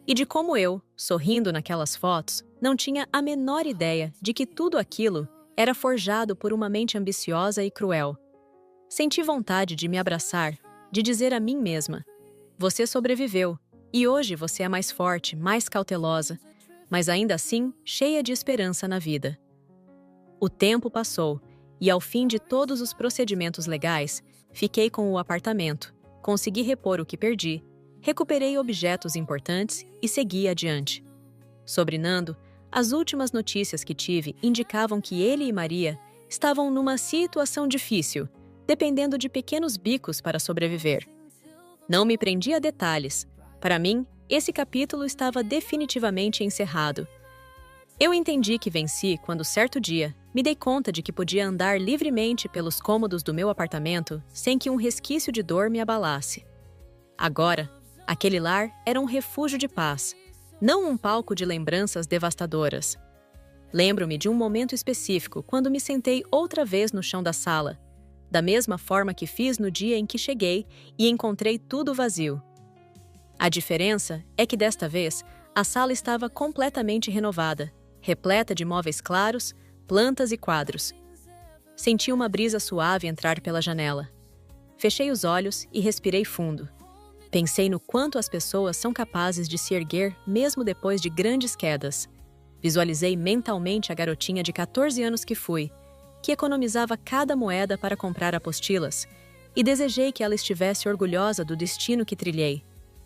e de como eu, sorrindo naquelas fotos, não tinha a menor ideia de que tudo aquilo era forjado por uma mente ambiciosa e cruel. Senti vontade de me abraçar, de dizer a mim mesma: você sobreviveu, e hoje você é mais forte, mais cautelosa, mas ainda assim cheia de esperança na vida. O tempo passou, e ao fim de todos os procedimentos legais, fiquei com o apartamento, consegui repor o que perdi, recuperei objetos importantes e segui adiante. Sobre Nando, as últimas notícias que tive indicavam que ele e Maria estavam numa situação difícil, dependendo de pequenos bicos para sobreviver. Não me prendi a detalhes. Para mim, esse capítulo estava definitivamente encerrado. Eu entendi que venci quando, certo dia, me dei conta de que podia andar livremente pelos cômodos do meu apartamento sem que um resquício de dor me abalasse. Agora, aquele lar era um refúgio de paz, não um palco de lembranças devastadoras. Lembro-me de um momento específico quando me sentei outra vez no chão da sala, da mesma forma que fiz no dia em que cheguei e encontrei tudo vazio. A diferença é que desta vez a sala estava completamente renovada, repleta de móveis claros, plantas e quadros. Senti uma brisa suave entrar pela janela. Fechei os olhos e respirei fundo. Pensei no quanto as pessoas são capazes de se erguer mesmo depois de grandes quedas. Visualizei mentalmente a garotinha de 14 anos que fui, que economizava cada moeda para comprar apostilas, e desejei que ela estivesse orgulhosa do destino que trilhei.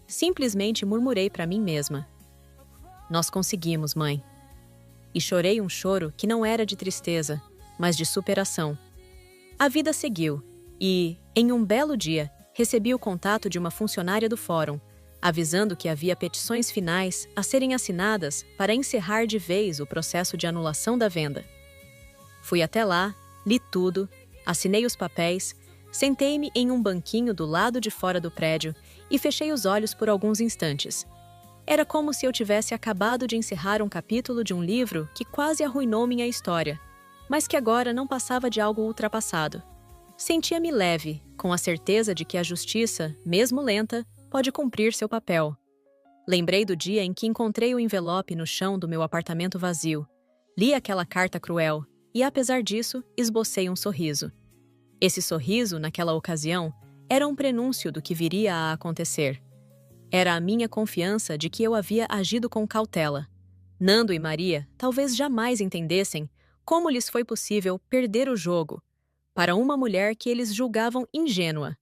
Simplesmente murmurei para mim mesma: nós conseguimos, mãe. E chorei um choro que não era de tristeza, mas de superação. A vida seguiu, e, em um belo dia, recebi o contato de uma funcionária do fórum, avisando que havia petições finais a serem assinadas para encerrar de vez o processo de anulação da venda. Fui até lá, li tudo, assinei os papéis, sentei-me em um banquinho do lado de fora do prédio e fechei os olhos por alguns instantes. Era como se eu tivesse acabado de encerrar um capítulo de um livro que quase arruinou minha história, mas que agora não passava de algo ultrapassado. Sentia-me leve, com a certeza de que a justiça, mesmo lenta, pode cumprir seu papel. Lembrei do dia em que encontrei o envelope no chão do meu apartamento vazio. Li aquela carta cruel e, apesar disso, esbocei um sorriso. Esse sorriso, naquela ocasião, era um prenúncio do que viria a acontecer. Era a minha confiança de que eu havia agido com cautela. Nando e Maria talvez jamais entendessem como lhes foi possível perder o jogo para uma mulher que eles julgavam ingênua.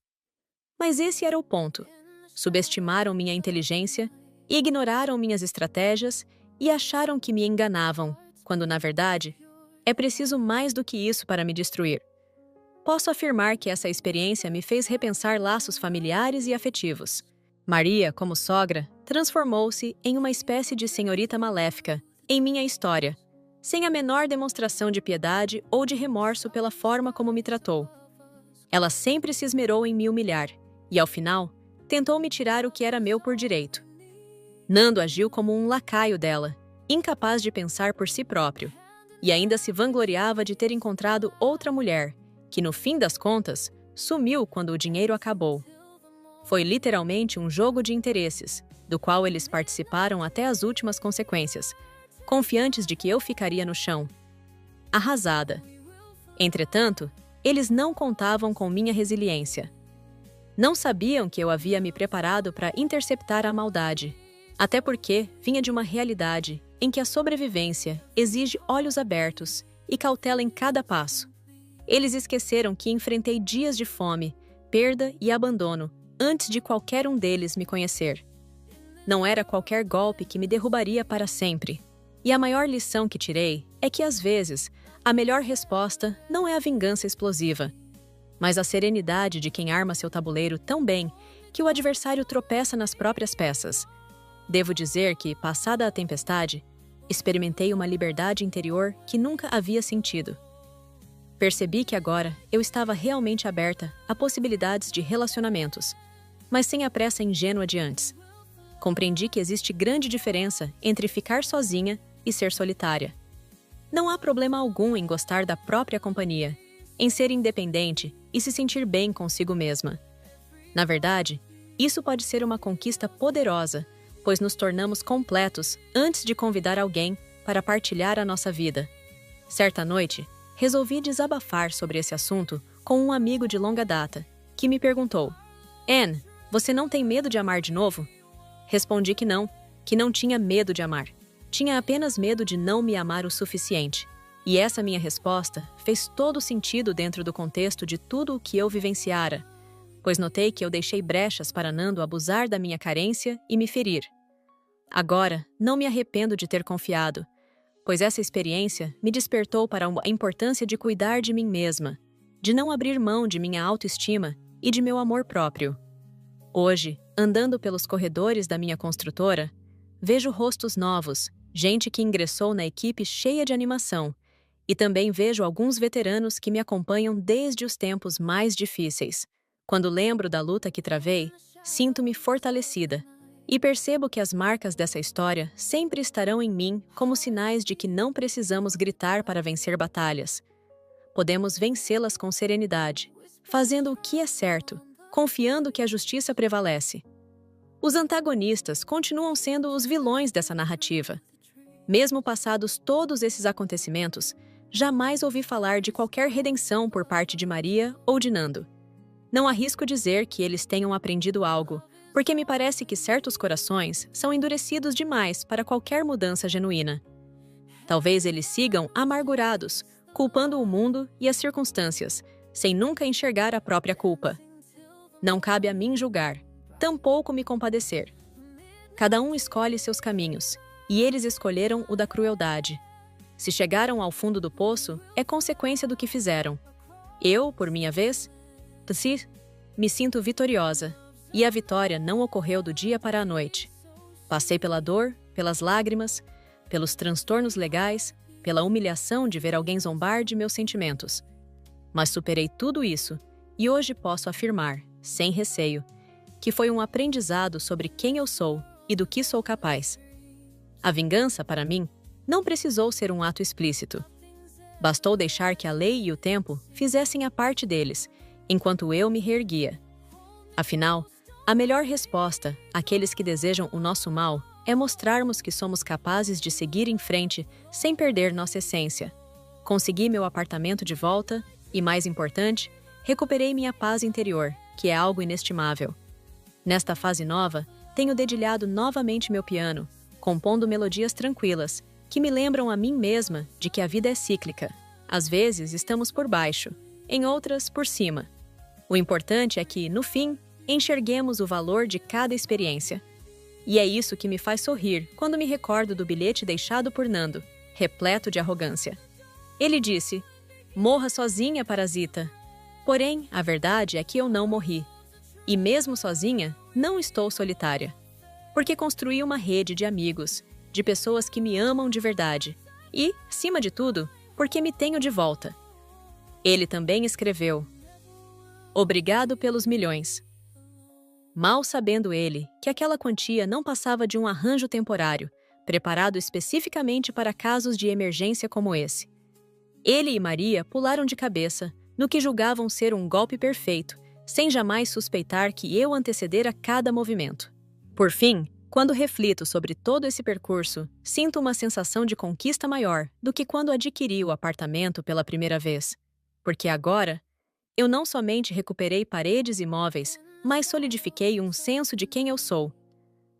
Mas esse era o ponto. Subestimaram minha inteligência, ignoraram minhas estratégias e acharam que me enganavam, quando, na verdade, é preciso mais do que isso para me destruir. Posso afirmar que essa experiência me fez repensar laços familiares e afetivos. Maria, como sogra, transformou-se em uma espécie de senhorita maléfica em minha história, sem a menor demonstração de piedade ou de remorso pela forma como me tratou. Ela sempre se esmerou em me humilhar e, ao final, tentou me tirar o que era meu por direito. Nando agiu como um lacaio dela, incapaz de pensar por si próprio, e ainda se vangloriava de ter encontrado outra mulher, que, no fim das contas, sumiu quando o dinheiro acabou. Foi literalmente um jogo de interesses, do qual eles participaram até as últimas consequências, confiantes de que eu ficaria no chão. Arrasada. Entretanto, eles não contavam com minha resiliência. Não sabiam que eu havia me preparado para interceptar a maldade, até porque vinha de uma realidade em que a sobrevivência exige olhos abertos e cautela em cada passo. Eles esqueceram que enfrentei dias de fome, perda e abandono antes de qualquer um deles me conhecer. Não era qualquer golpe que me derrubaria para sempre. E a maior lição que tirei é que, às vezes, a melhor resposta não é a vingança explosiva, mas a serenidade de quem arma seu tabuleiro tão bem que o adversário tropeça nas próprias peças. Devo dizer que, passada a tempestade, experimentei uma liberdade interior que nunca havia sentido. Percebi que agora eu estava realmente aberta a possibilidades de relacionamentos, mas sem a pressa ingênua de antes. Compreendi que existe grande diferença entre ficar sozinha e ser solitária. Não há problema algum em gostar da própria companhia, em ser independente e se sentir bem consigo mesma. Na verdade, isso pode ser uma conquista poderosa, pois nos tornamos completos antes de convidar alguém para partilhar a nossa vida. Certa noite, resolvi desabafar sobre esse assunto com um amigo de longa data, que me perguntou: Anne, você não tem medo de amar de novo? Respondi que não tinha medo de amar. Tinha apenas medo de não me amar o suficiente. E essa minha resposta fez todo sentido dentro do contexto de tudo o que eu vivenciara, pois notei que eu deixei brechas para Nando abusar da minha carência e me ferir. Agora, não me arrependo de ter confiado, pois essa experiência me despertou para a importância de cuidar de mim mesma, de não abrir mão de minha autoestima e de meu amor próprio. Hoje, andando pelos corredores da minha construtora, vejo rostos novos, gente que ingressou na equipe cheia de animação, e também vejo alguns veteranos que me acompanham desde os tempos mais difíceis. Quando lembro da luta que travei, sinto-me fortalecida, e percebo que as marcas dessa história sempre estarão em mim como sinais de que não precisamos gritar para vencer batalhas. Podemos vencê-las com serenidade, fazendo o que é certo, confiando que a justiça prevalece. Os antagonistas continuam sendo os vilões dessa narrativa. Mesmo passados todos esses acontecimentos, jamais ouvi falar de qualquer redenção por parte de Maria ou de Nando. Não arrisco dizer que eles tenham aprendido algo, porque me parece que certos corações são endurecidos demais para qualquer mudança genuína. Talvez eles sigam amargurados, culpando o mundo e as circunstâncias, sem nunca enxergar a própria culpa. Não cabe a mim julgar, tampouco me compadecer. Cada um escolhe seus caminhos, e eles escolheram o da crueldade. Se chegaram ao fundo do poço, é consequência do que fizeram. Eu, por minha vez, me sinto vitoriosa, e a vitória não ocorreu do dia para a noite. Passei pela dor, pelas lágrimas, pelos transtornos legais, pela humilhação de ver alguém zombar de meus sentimentos. Mas superei tudo isso, e hoje posso afirmar, sem receio, que foi um aprendizado sobre quem eu sou e do que sou capaz. A vingança, para mim, não precisou ser um ato explícito. Bastou deixar que a lei e o tempo fizessem a parte deles, enquanto eu me reerguia. Afinal, a melhor resposta àqueles que desejam o nosso mal é mostrarmos que somos capazes de seguir em frente sem perder nossa essência. Consegui meu apartamento de volta e, mais importante, recuperei minha paz interior, que é algo inestimável. Nesta fase nova, tenho dedilhado novamente meu piano, compondo melodias tranquilas, que me lembram a mim mesma de que a vida é cíclica. Às vezes estamos por baixo, em outras por cima. O importante é que, no fim, enxerguemos o valor de cada experiência. E é isso que me faz sorrir quando me recordo do bilhete deixado por Nando, repleto de arrogância. Ele disse: "Morra sozinha, parasita." Porém, a verdade é que eu não morri. E mesmo sozinha, não estou solitária. Porque construí uma rede de amigos, de pessoas que me amam de verdade. E, acima de tudo, porque me tenho de volta. Ele também escreveu: "Obrigado pelos milhões." Mal sabendo ele que aquela quantia não passava de um arranjo temporário, preparado especificamente para casos de emergência como esse. Ele e Maria pularam de cabeça no que julgavam ser um golpe perfeito, sem jamais suspeitar que eu antecedera cada movimento. Por fim, quando reflito sobre todo esse percurso, sinto uma sensação de conquista maior do que quando adquiri o apartamento pela primeira vez. Porque agora, eu não somente recuperei paredes e móveis, mais solidifiquei um senso de quem eu sou.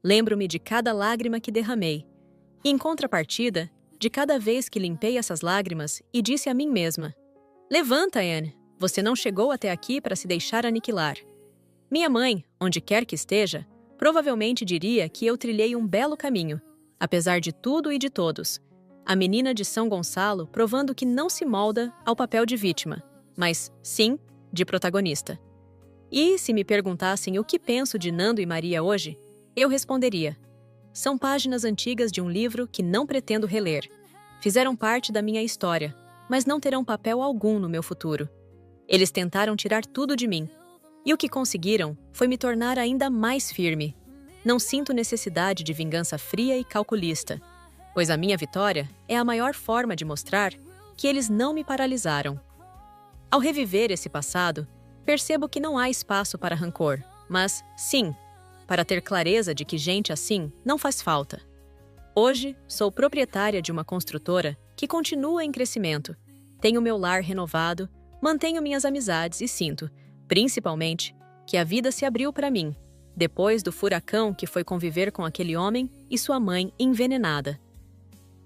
Lembro-me de cada lágrima que derramei. E, em contrapartida, de cada vez que limpei essas lágrimas e disse a mim mesma: levanta, Anne, você não chegou até aqui para se deixar aniquilar. Minha mãe, onde quer que esteja, provavelmente diria que eu trilhei um belo caminho, apesar de tudo e de todos. A menina de São Gonçalo provando que não se molda ao papel de vítima, mas, sim, de protagonista. E, se me perguntassem o que penso de Nando e Maria hoje, eu responderia: são páginas antigas de um livro que não pretendo reler. Fizeram parte da minha história, mas não terão papel algum no meu futuro. Eles tentaram tirar tudo de mim, e o que conseguiram foi me tornar ainda mais firme. Não sinto necessidade de vingança fria e calculista, pois a minha vitória é a maior forma de mostrar que eles não me paralisaram. Ao reviver esse passado, percebo que não há espaço para rancor, mas, sim, para ter clareza de que gente assim não faz falta. Hoje, sou proprietária de uma construtora que continua em crescimento. Tenho meu lar renovado, mantenho minhas amizades e sinto, principalmente, que a vida se abriu para mim, depois do furacão que foi conviver com aquele homem e sua mãe envenenada.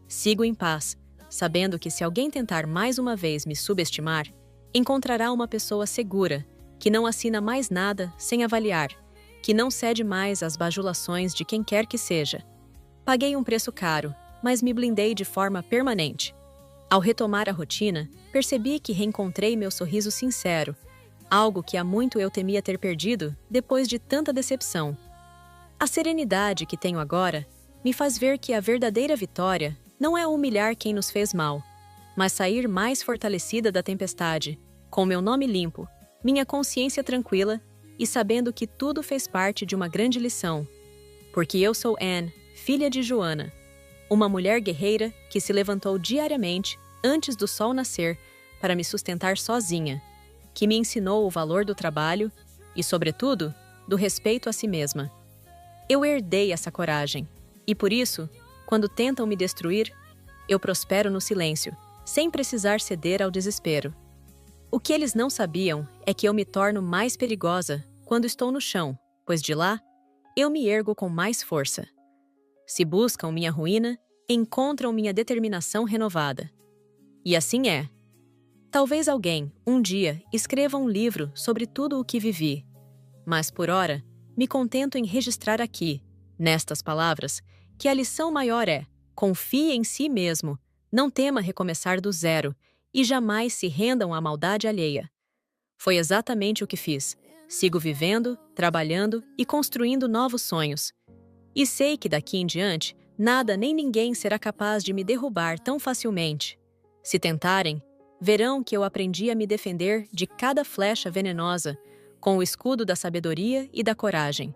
Sigo em paz, sabendo que se alguém tentar mais uma vez me subestimar, encontrará uma pessoa segura, que não assina mais nada sem avaliar, que não cede mais às bajulações de quem quer que seja. Paguei um preço caro, mas me blindei de forma permanente. Ao retomar a rotina, percebi que reencontrei meu sorriso sincero, algo que há muito eu temia ter perdido depois de tanta decepção. A serenidade que tenho agora me faz ver que a verdadeira vitória não é humilhar quem nos fez mal, mas sair mais fortalecida da tempestade, com meu nome limpo, minha consciência tranquila e sabendo que tudo fez parte de uma grande lição. Porque eu sou Anne, filha de Joana, uma mulher guerreira que se levantou diariamente antes do sol nascer para me sustentar sozinha, que me ensinou o valor do trabalho e, sobretudo, do respeito a si mesma. Eu herdei essa coragem e, por isso, quando tentam me destruir, eu prospero no silêncio, sem precisar ceder ao desespero. O que eles não sabiam é que eu me torno mais perigosa quando estou no chão, pois de lá, eu me ergo com mais força. Se buscam minha ruína, encontram minha determinação renovada. E assim é. Talvez alguém, um dia, escreva um livro sobre tudo o que vivi. Mas, por ora, me contento em registrar aqui, nestas palavras, que a lição maior é: confie em si mesmo, não tema recomeçar do zero e jamais se rendam à maldade alheia. Foi exatamente o que fiz. Sigo vivendo, trabalhando e construindo novos sonhos. E sei que daqui em diante, nada nem ninguém será capaz de me derrubar tão facilmente. Se tentarem, verão que eu aprendi a me defender de cada flecha venenosa com o escudo da sabedoria e da coragem.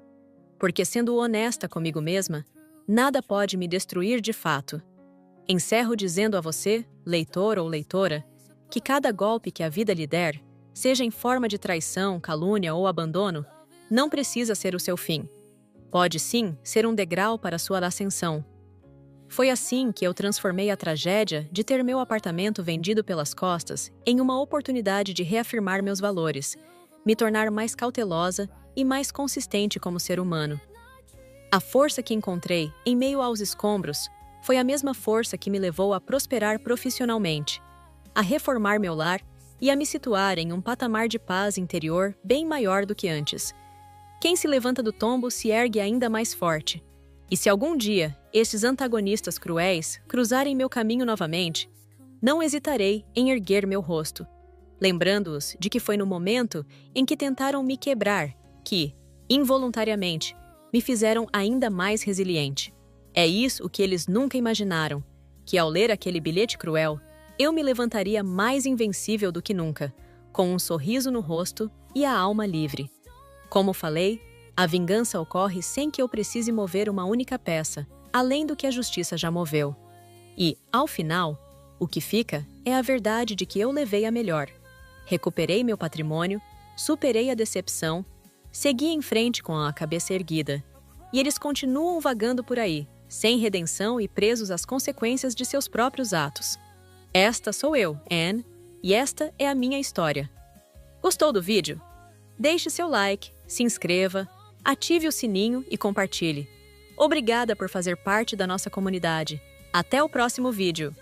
Porque, sendo honesta comigo mesma, nada pode me destruir de fato. Encerro dizendo a você, leitor ou leitora, que cada golpe que a vida lhe der, seja em forma de traição, calúnia ou abandono, não precisa ser o seu fim. Pode sim ser um degrau para sua ascensão. Foi assim que eu transformei a tragédia de ter meu apartamento vendido pelas costas em uma oportunidade de reafirmar meus valores, me tornar mais cautelosa e mais consistente como ser humano. A força que encontrei em meio aos escombros foi a mesma força que me levou a prosperar profissionalmente, a reformar meu lar e a me situar em um patamar de paz interior bem maior do que antes. Quem se levanta do tombo se ergue ainda mais forte. E se algum dia estes antagonistas cruéis cruzarem meu caminho novamente, não hesitarei em erguer meu rosto, lembrando-os de que foi no momento em que tentaram me quebrar que, involuntariamente, me fizeram ainda mais resiliente. É isso o que eles nunca imaginaram, que ao ler aquele bilhete cruel, eu me levantaria mais invencível do que nunca, com um sorriso no rosto e a alma livre. Como falei, a vingança ocorre sem que eu precise mover uma única peça, além do que a justiça já moveu. E, ao final, o que fica é a verdade de que eu levei a melhor. Recuperei meu patrimônio, superei a decepção, segui em frente com a cabeça erguida. E eles continuam vagando por aí, sem redenção e presos às consequências de seus próprios atos. Esta sou eu, Anne, e esta é a minha história. Gostou do vídeo? Deixe seu like, se inscreva, ative o sininho e compartilhe. Obrigada por fazer parte da nossa comunidade. Até o próximo vídeo!